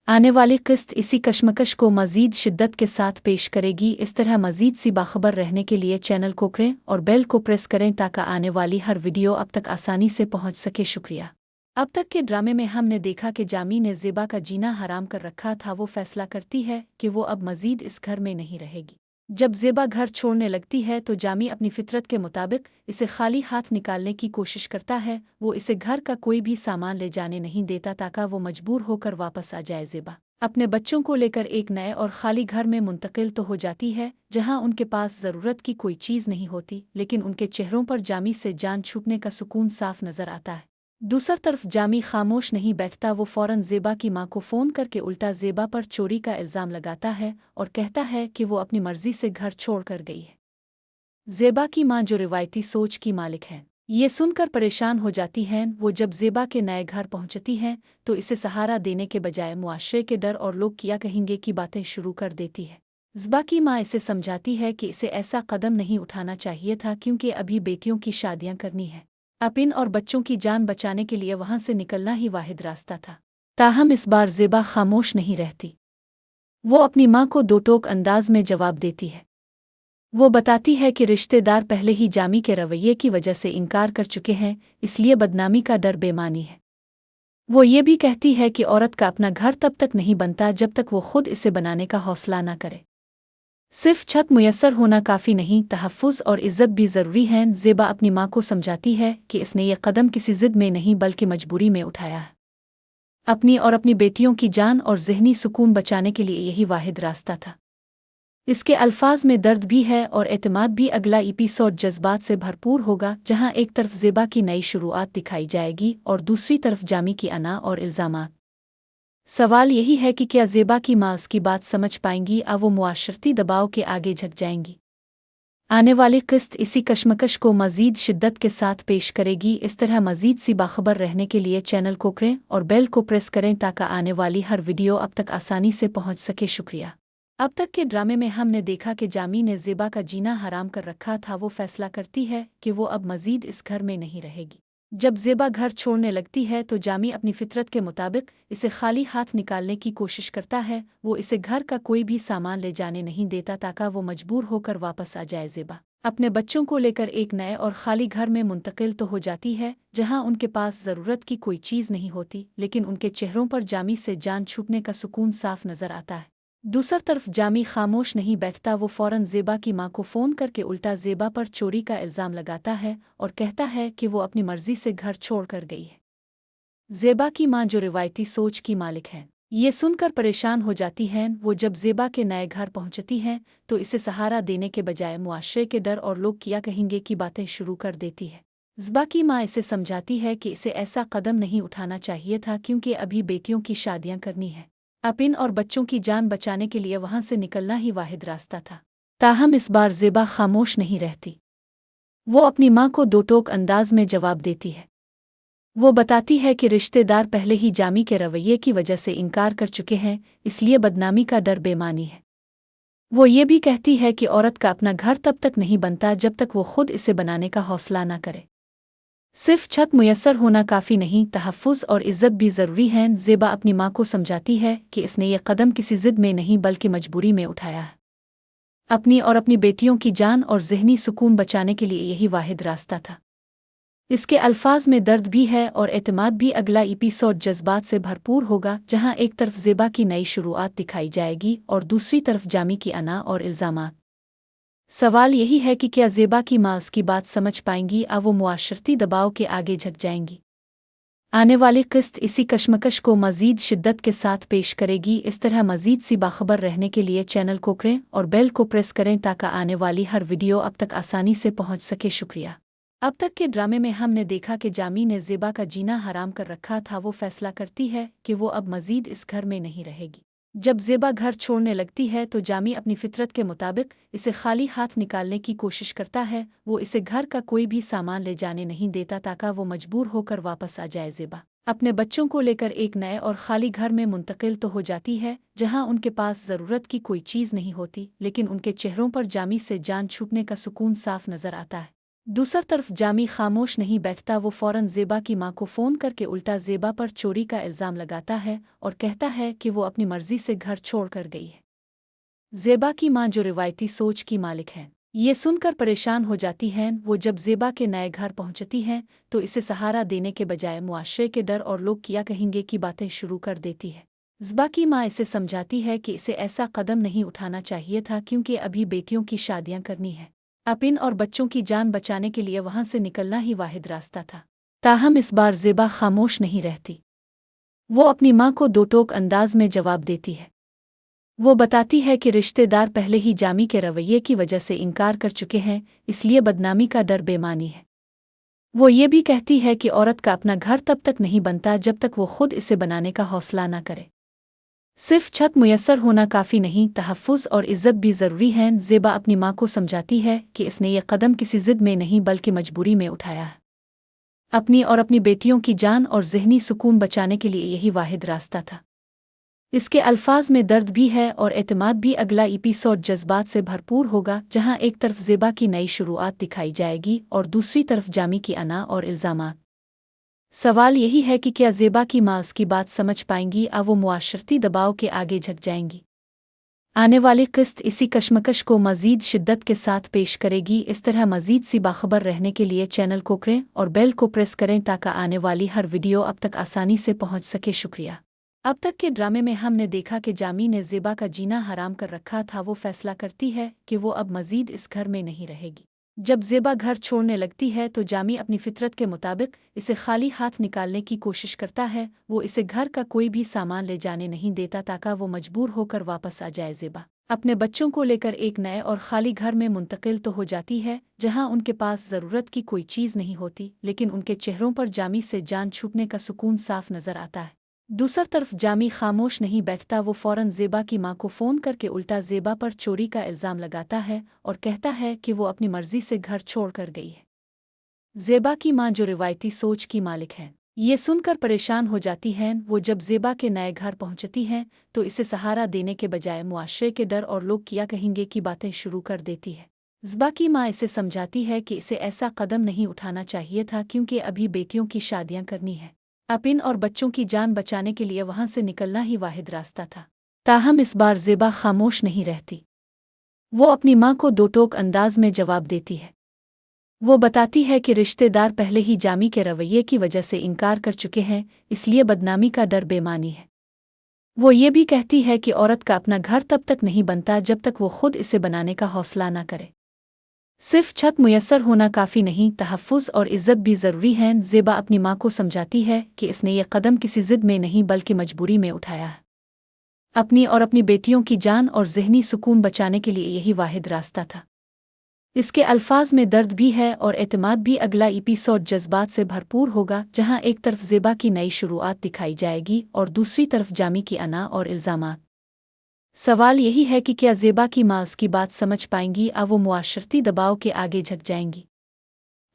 आने वाली किस्त इसी कशमकश को मज़ीद शिद्दत के साथ पेश करेगी। इस तरह मज़ीद सी बाखबर रहने के लिए चैनल को करें और बेल को प्रेस करें ताकि आने वाली हर वीडियो अब तक आसानी से पहुंच सके। शुक्रिया। अब तक के ड्रामे में हमने देखा कि जामी ने ज़ेबा का जीना हराम कर रखा था। वो फैसला करती है कि वो अब मज़ीद इस घर में नहीं रहेगी। जब ज़ेबा घर छोड़ने लगती है तो जामी अपनी फितरत के मुताबिक इसे खाली हाथ निकालने की कोशिश करता है। वो इसे घर का कोई भी सामान ले जाने नहीं देता ताकि वो मजबूर होकर वापस आ जाए। ज़ेबा अपने बच्चों को लेकर एक नए और खाली घर में मुंतकिल तो हो जाती है, जहां उनके पास ज़रूरत की कोई चीज़ नहीं होती, लेकिन उनके चेहरों पर जामी से जान छूटने का सुकून साफ नज़र आता है। दूसरी तरफ जामी खामोश नहीं बैठता। वो फ़ौरन ज़ेबा की माँ को फ़ोन करके उल्टा ज़ेबा पर चोरी का इल्ज़ाम लगाता है और कहता है कि वो अपनी मर्ज़ी से घर छोड़ कर गई है। ज़ेबा की माँ, जो रिवायती सोच की मालिक है, ये सुनकर परेशान हो जाती हैं। वो जब ज़ेबा के नए घर पहुँचती हैं तो इसे सहारा देने के बजाय मुआशरे के डर और लोग क्या कहेंगे की बातें शुरू कर देती है। ज़ेबा की माँ इसे समझाती है कि इसे ऐसा कदम नहीं उठाना चाहिए था, क्योंकि अभी बेटियों की शादियाँ करनी है। अपिन और बच्चों की जान बचाने के लिए वहां से निकलना ही वाहिद रास्ता था। ताहम इस बार ज़ेबा खामोश नहीं रहती। वो अपनी माँ को दो टोक अंदाज में जवाब देती है। वो बताती है कि रिश्तेदार पहले ही जामी के रवैये की वजह से इनकार कर चुके हैं, इसलिए बदनामी का डर बेमानी है। वो ये भी कहती है कि औरत का अपना घर तब तक नहीं बनता जब तक वो खुद इसे बनाने का हौसला ना करे। सिर्फ छत मुयस्सर होना काफ़ी नहीं, तहफ़्फ़ुज़ और इज़्ज़त भी ज़रूरी है। ज़ेबा अपनी माँ को समझाती है कि इसने ये कदम किसी ज़िद में नहीं बल्कि मजबूरी में उठाया है। अपनी और अपनी बेटियों की जान और ज़हनी सुकून बचाने के लिए यही वाहिद रास्ता था। इसके अल्फाज में दर्द भी है और एतमाद भी। अगला एपिसोड जज्बात से भरपूर होगा, जहां एक तरफ ज़ेबा की नई शुरुआत दिखाई जाएगी और दूसरी तरफ जामी की अना और इल्ज़ामात। सवाल यही है कि क्या ज़ेबा की माँ उसकी बात समझ पाएंगी या वो मुआशरती दबाव के आगे झुक जाएंगी। आने वाली किस्त इसी कशमकश को मज़ीद शिद्दत के साथ पेश करेगी। इस तरह मज़ीद सी बाखबर रहने के लिए चैनल को करें और बेल को प्रेस करें ताकि आने वाली हर वीडियो अब तक आसानी से पहुंच सके। शुक्रिया। अब तक के ड्रामे में हमने देखा कि जामी ने ज़ेबा का जीना हराम कर रखा था। वो फैसला करती है कि वो अब मज़ीद इस घर में नहीं रहेगी। जब ज़ेबा घर छोड़ने लगती है तो जामी अपनी फितरत के मुताबिक इसे खाली हाथ निकालने की कोशिश करता है। वो इसे घर का कोई भी सामान ले जाने नहीं देता ताकि वो मजबूर होकर वापस आ जाए। ज़ेबा अपने बच्चों को लेकर एक नए और खाली घर में मुंतकिल तो हो जाती है, जहां उनके पास ज़रूरत की कोई चीज़ नहीं होती, लेकिन उनके चेहरों पर जामी से जान छूटने का सुकून साफ नज़र आता है। दूसरी तरफ जामी खामोश नहीं बैठता। वो फ़ौरन ज़ेबा की माँ को फ़ोन करके उल्टा ज़ेबा पर चोरी का इल्ज़ाम लगाता है और कहता है कि वो अपनी मर्ज़ी से घर छोड़ कर गई है। ज़ेबा की माँ, जो रिवायती सोच की मालिक है, ये सुनकर परेशान हो जाती हैं। वो जब ज़ेबा के नए घर पहुँचती हैं तो इसे सहारा देने के बजाय मुआशरे के डर और लोग क्या कहेंगे की बातें शुरू कर देती है। ज़ेबा की माँ इसे समझाती है कि इसे ऐसा कदम नहीं उठाना चाहिए था, क्योंकि अभी बेटियों की शादियाँ करनी है। अपिन और बच्चों की जान बचाने के लिए वहां से निकलना ही वाहिद रास्ता था। ताहम इस बार ज़ेबा खामोश नहीं रहती। वो अपनी माँ को दो टोक अंदाज में जवाब देती है। वो बताती है कि रिश्तेदार पहले ही जामी के रवैये की वजह से इनकार कर चुके हैं, इसलिए बदनामी का डर बेमानी है। वो ये भी कहती है कि औरत का अपना घर तब तक नहीं बनता जब तक वो खुद इसे बनाने का हौसला ना करे। सिर्फ छत मुयस्सर होना काफ़ी नहीं, तहफ़्फ़ुज़ और इज़्ज़त भी ज़रूरी है। ज़ेबा अपनी माँ को समझाती है कि इसने ये कदम किसी ज़िद में नहीं बल्कि मजबूरी में उठाया है। अपनी और अपनी बेटियों की जान और ज़हनी सुकून बचाने के लिए यही वाहिद रास्ता था। इसके अल्फाज में दर्द भी है और एतमाद भी। अगला एपिसोड जज्बात से भरपूर होगा, जहां एक तरफ ज़ेबा की नई शुरुआत दिखाई जाएगी और दूसरी तरफ जामी की अना और इल्ज़ामात। सवाल यही है कि क्या ज़ेबा की माँ उसकी बात समझ पाएंगी या वो मुआशरती दबाव के आगे झुक जाएंगी। आने वाली किस्त इसी कशमकश को मज़ीद शिद्दत के साथ पेश करेगी। इस तरह मज़ीद सी बाखबर रहने के लिए चैनल को करें और बेल को प्रेस करें ताकि आने वाली हर वीडियो अब तक आसानी से पहुंच सके। शुक्रिया। अब तक के ड्रामे में हमने देखा कि जामी ने ज़ेबा का जीना हराम कर रखा था। वो फैसला करती है कि वो अब मज़ीद इस घर में नहीं रहेगी। जब ज़ेबा घर छोड़ने लगती है तो जामी अपनी फितरत के मुताबिक इसे खाली हाथ निकालने की कोशिश करता है। वो इसे घर का कोई भी सामान ले जाने नहीं देता ताकि वो मजबूर होकर वापस आ जाए। ज़ेबा अपने बच्चों को लेकर एक नए और खाली घर में मुंतकिल तो हो जाती है जहां उनके पास ज़रूरत की कोई चीज़ नहीं होती, लेकिन उनके चेहरों पर जामी से जान छूटने का सुकून साफ नज़र आता है। दूसरी तरफ जामी खामोश नहीं बैठता। वो फ़ौरन ज़ेबा की मां को फ़ोन करके उल्टा ज़ेबा पर चोरी का इल्ज़ाम लगाता है और कहता है कि वो अपनी मर्ज़ी से घर छोड़ कर गई है। ज़ेबा की मां जो रिवायती सोच की मालिक हैं, ये सुनकर परेशान हो जाती हैं। वो जब ज़ेबा के नए घर पहुंचती हैं तो इसे सहारा देने के बजाय मुआशरे के डर और लोग क्या कहेंगे की बातें शुरू कर देती है। ज़ेबा की मां इसे समझाती है कि इसे ऐसा कदम नहीं उठाना चाहिए था क्योंकि अभी बेटियों की शादियां करनी है। अपिन और बच्चों की जान बचाने के लिए वहां से निकलना ही वाहिद रास्ता था। ताहम इस बार ज़ेबा खामोश नहीं रहती। वो अपनी मां को दो टोक अंदाज में जवाब देती है। वो बताती है कि रिश्तेदार पहले ही जामी के रवैये की वजह से इनकार कर चुके हैं, इसलिए बदनामी का डर बेमानी है। वो ये भी कहती है कि औरत का अपना घर तब तक नहीं बनता जब तक वो खुद इसे बनाने का हौसला न करे। सिर्फ छत मुयस्सर होना काफ़ी नहीं, तहफ़्फ़ुज़ और इज़्ज़त भी ज़रूरी हैं। ज़ेबा अपनी मां को समझाती है कि इसने ये कदम किसी ज़िद में नहीं बल्कि मजबूरी में उठाया है। अपनी और अपनी बेटियों की जान और ज़हनी सुकून बचाने के लिए यही वाहिद रास्ता था। इसके अल्फाज में दर्द भी है और एतमाद भी। अगला एपिसोड जज्बात से भरपूर होगा, जहां एक तरफ ज़ेबा की नई शुरुआत दिखाई जाएगी और दूसरी तरफ जामी की अना और इल्ज़ामात। सवाल यही है कि क्या ज़ेबा की मां उसकी बात समझ पाएंगी या वो मुआशरती दबाव के आगे झुक जाएंगी। आने वाली किस्त इसी कशमकश को मज़ीद शिद्दत के साथ पेश करेगी। इस तरह मज़ीद सी बाखबर रहने के लिए चैनल को करें और बेल को प्रेस करें ताकि आने वाली हर वीडियो अब तक आसानी से पहुंच सके। शुक्रिया। अब तक के ड्रामे में हमने देखा कि जामी ने ज़ेबा का जीना हराम कर रखा था। वो फैसला करती है कि वो अब मज़ीद इस घर में नहीं रहेगी। जब ज़ेबा घर छोड़ने लगती है तो जामी अपनी फितरत के मुताबिक इसे खाली हाथ निकालने की कोशिश करता है। वो इसे घर का कोई भी सामान ले जाने नहीं देता ताकि वो मजबूर होकर वापस आ जाए। ज़ेबा अपने बच्चों को लेकर एक नए और खाली घर में मुंतकिल तो हो जाती है जहां उनके पास ज़रूरत की कोई चीज़ नहीं होती, लेकिन उनके चेहरों पर जामी से जान छूटने का सुकून साफ नज़र आता है। दूसरी तरफ जामी खामोश नहीं बैठता। वो फ़ौरन ज़ेबा की मां को फ़ोन करके उल्टा ज़ेबा पर चोरी का इल्ज़ाम लगाता है और कहता है कि वो अपनी मर्ज़ी से घर छोड़ कर गई है। ज़ेबा की मां जो रिवायती सोच की मालिक हैं, ये सुनकर परेशान हो जाती हैं। वो जब ज़ेबा के नए घर पहुंचती हैं तो इसे सहारा देने के बजाय मुआशरे के डर और लोग क्या कहेंगे की बातें शुरू कर देती है। ज़ेबा की मां इसे समझाती है कि इसे ऐसा कदम नहीं उठाना चाहिए था क्योंकि अभी बेटियों की शादियां करनी है। अपिन और बच्चों की जान बचाने के लिए वहां से निकलना ही वाहिद रास्ता था। ताहम इस बार ज़ेबा खामोश नहीं रहती। वो अपनी मां को दो टोक अंदाज में जवाब देती है। वो बताती है कि रिश्तेदार पहले ही जामी के रवैये की वजह से इनकार कर चुके हैं, इसलिए बदनामी का डर बेमानी है। वो ये भी कहती है कि औरत का अपना घर तब तक नहीं बनता जब तक वो खुद इसे बनाने का हौसला न करे। सिर्फ छत मुयस्सर होना काफ़ी नहीं, तहफ़्फ़ुज़ और इज़्ज़त भी ज़रूरी हैं। ज़ेबा अपनी मां को समझाती है कि इसने ये कदम किसी ज़िद में नहीं बल्कि मजबूरी में उठाया है। अपनी और अपनी बेटियों की जान और ज़हनी सुकून बचाने के लिए यही वाहिद रास्ता था। इसके अल्फाज में दर्द भी है और एतमाद भी। अगला एपिसोड जज्बात से भरपूर होगा, जहां एक तरफ ज़ेबा की नई शुरुआत दिखाई जाएगी और दूसरी तरफ जामी की अना और इल्ज़ामात। सवाल यही है कि क्या ज़ेबा की मां उसकी बात समझ पाएंगी या वो मुआशरती दबाव के आगे झुक जाएंगी।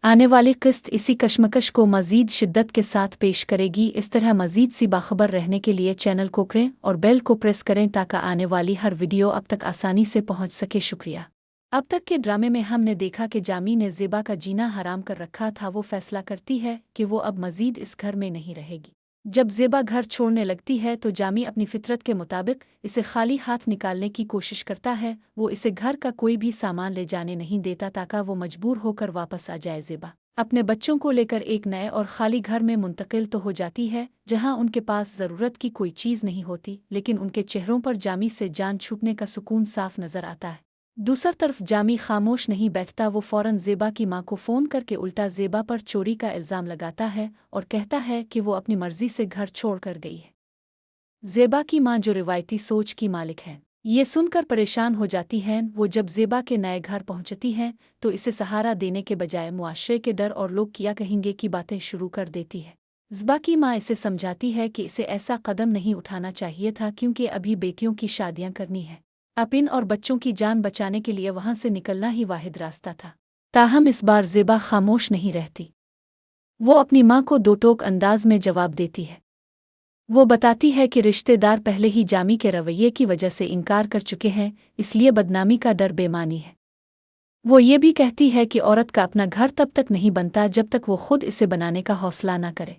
आने वाली किस्त इसी कशमकश को मज़ीद शिद्दत के साथ पेश करेगी। इस तरह मज़ीद सी बाखबर रहने के लिए चैनल को करें और बेल को प्रेस करें ताकि आने वाली हर वीडियो अब तक आसानी से पहुंच सके। शुक्रिया। अब तक के ड्रामे में हमने देखा कि जामी ने ज़ेबा का जीना हराम कर रखा था। वो फैसला करती है कि वो अब मज़ीद इस घर में नहीं रहेगी। जब ज़ेबा घर छोड़ने लगती है तो जामी अपनी फितरत के मुताबिक इसे खाली हाथ निकालने की कोशिश करता है। वो इसे घर का कोई भी सामान ले जाने नहीं देता ताकि वो मजबूर होकर वापस आ जाए। ज़ेबा अपने बच्चों को लेकर एक नए और खाली घर में मुंतकिल तो हो जाती है जहां उनके पास ज़रूरत की कोई चीज़ नहीं होती, लेकिन उनके चेहरों पर जामी से जान छूटने का सुकून साफ नज़र आता है। दूसरी तरफ जामी खामोश नहीं बैठता। वो फौरन ज़ेबा की मां को फ़ोन करके उल्टा ज़ेबा पर चोरी का इल्ज़ाम लगाता है और कहता है कि वो अपनी मर्ज़ी से घर छोड़कर गई है। ज़ेबा की मां जो रिवायती सोच की मालिक है, ये सुनकर परेशान हो जाती हैं। वो जब ज़ेबा के नए घर पहुंचती हैं तो इसे सहारा देने के बजाय मुआशरे के डर और लोग क्या कहेंगे की बातें शुरू कर देती है। ज़ेबा की मां इसे समझाती है कि इसे ऐसा कदम नहीं उठाना चाहिए था क्योंकि अभी बेटियों की शादियां करनी है। अपिन और बच्चों की जान बचाने के लिए वहां से निकलना ही वाहिद रास्ता था। ताहम इस बार ज़ेबा खामोश नहीं रहती। वो अपनी मां को दो टोक अंदाज में जवाब देती है। वो बताती है कि रिश्तेदार पहले ही जामी के रवैये की वजह से इनकार कर चुके हैं, इसलिए बदनामी का डर बेमानी है। वो ये भी कहती है कि औरत का अपना घर तब तक नहीं बनता जब तक वो खुद इसे बनाने का हौसला न करे।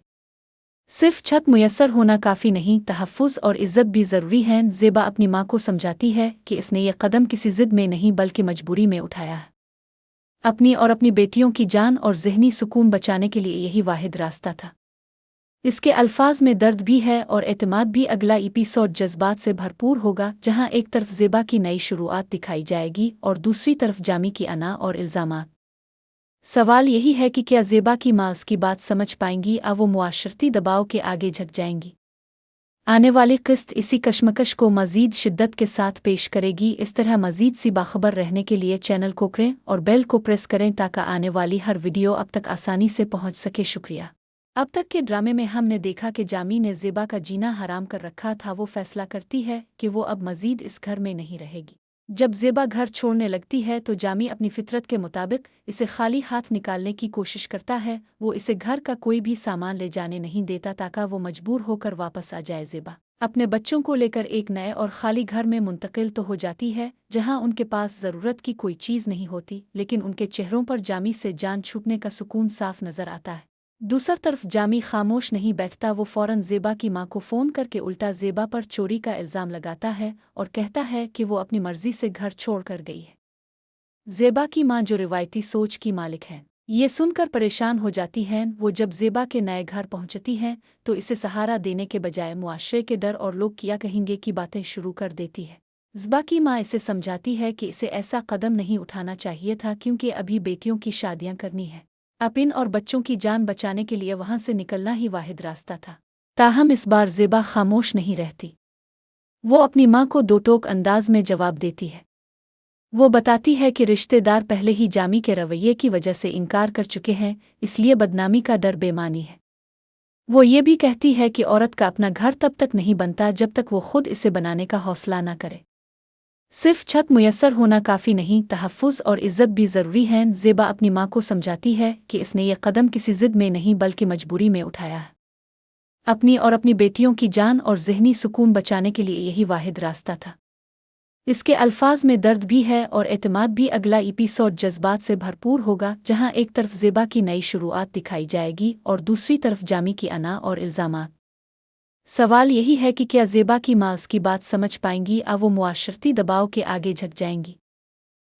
सिर्फ छत मुयस्सर होना काफ़ी नहीं, तहफ़्फ़ुज़ और इज़्ज़त भी ज़रूरी है। ज़ेबा अपनी मां को समझाती है कि इसने ये कदम किसी ज़िद में नहीं बल्कि मजबूरी में उठाया है। अपनी और अपनी बेटियों की जान और ज़हनी सुकून बचाने के लिए यही वाहिद रास्ता था। इसके अल्फाज में दर्द भी है और एतमाद भी। अगला एपिसोड जज्बात से भरपूर होगा, जहां एक तरफ ज़ेबा की नई शुरुआत दिखाई जाएगी और दूसरी तरफ जामी की अना और इल्ज़ामात। सवाल यही है कि क्या ज़ेबा की मां उसकी बात समझ पाएंगी या वो मुआशरती दबाव के आगे झुक जाएंगी। आने वाली किस्त इसी कशमकश को मज़ीद शिद्दत के साथ पेश करेगी। इस तरह मज़ीद सी बाखबर रहने के लिए चैनल को करें और बेल को प्रेस करें ताकि आने वाली हर वीडियो अब तक आसानी से पहुंच सके। शुक्रिया। अब तक के ड्रामे में हमने देखा कि जामी ने ज़ेबा का जीना हराम कर रखा था। वो फैसला करती है कि वो अब मज़ीद इस घर में नहीं रहेगी। जब ज़ेबा घर छोड़ने लगती है तो जामी अपनी फितरत के मुताबिक इसे खाली हाथ निकालने की कोशिश करता है। वो इसे घर का कोई भी सामान ले जाने नहीं देता ताकि वो मजबूर होकर वापस आ जाए। ज़ेबा अपने बच्चों को लेकर एक नए और खाली घर में मुंतकिल तो हो जाती है जहां उनके पास ज़रूरत की कोई चीज़ नहीं होती, लेकिन उनके चेहरों पर जामी से जान छूटने का सुकून साफ नज़र आता है। दूसरी तरफ जामी खामोश नहीं बैठता। वो फौरन ज़ेबा की मां को फ़ोन करके उल्टा ज़ेबा पर चोरी का इल्ज़ाम लगाता है और कहता है कि वो अपनी मर्ज़ी से घर छोड़कर गई है। ज़ेबा की मां जो रिवायती सोच की मालिक है, ये सुनकर परेशान हो जाती हैं। वो जब ज़ेबा के नए घर पहुंचती हैं तो इसे सहारा देने के बजाय मुआशरे के डर और लोग क्या कहेंगे की बातें शुरू कर देती है। ज़ेबा की मां इसे समझाती है कि इसे ऐसा कदम नहीं उठाना चाहिए था क्योंकि अभी बेटियों की शादियां करनी है। अपिन और बच्चों की जान बचाने के लिए वहां से निकलना ही वाहिद रास्ता था। ताहम इस बार ज़ेबा खामोश नहीं रहती। वो अपनी मां को दो टोक अंदाज में जवाब देती है। वो बताती है कि रिश्तेदार पहले ही जामी के रवैये की वजह से इनकार कर चुके हैं, इसलिए बदनामी का डर बेमानी है। वो ये भी कहती है कि औरत का अपना घर तब तक नहीं बनता जब तक वो खुद इसे बनाने का हौसला न करे। सिर्फ छत मुयस्सर होना काफ़ी नहीं, तहफ़्फ़ुज़ और इज़्ज़त भी ज़रूरी है। ज़ेबा अपनी मां को समझाती है कि इसने ये कदम किसी ज़िद में नहीं बल्कि मजबूरी में उठाया है। अपनी और अपनी बेटियों की जान और ज़हनी सुकून बचाने के लिए यही वाहिद रास्ता था। इसके अल्फाज में दर्द भी है और एतमाद भी। अगला एपिसोड जज्बात से भरपूर होगा, जहां एक तरफ ज़ेबा की नई शुरुआत दिखाई जाएगी और दूसरी तरफ जामी की अना और इल्ज़ामात। सवाल यही है कि क्या ज़ेबा की मां उसकी बात समझ पाएंगी या वो मुआशरती दबाव के आगे झुक जाएंगी।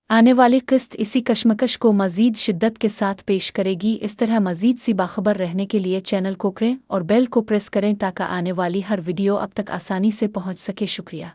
आने वाली किस्त इसी कशमकश को मज़ीद शिद्दत के साथ पेश करेगी। इस तरह मज़ीद सी बाखबर रहने के लिए चैनल को करें और बेल को प्रेस करें ताकि आने वाली हर वीडियो अब तक आसानी से पहुंच सके। शुक्रिया।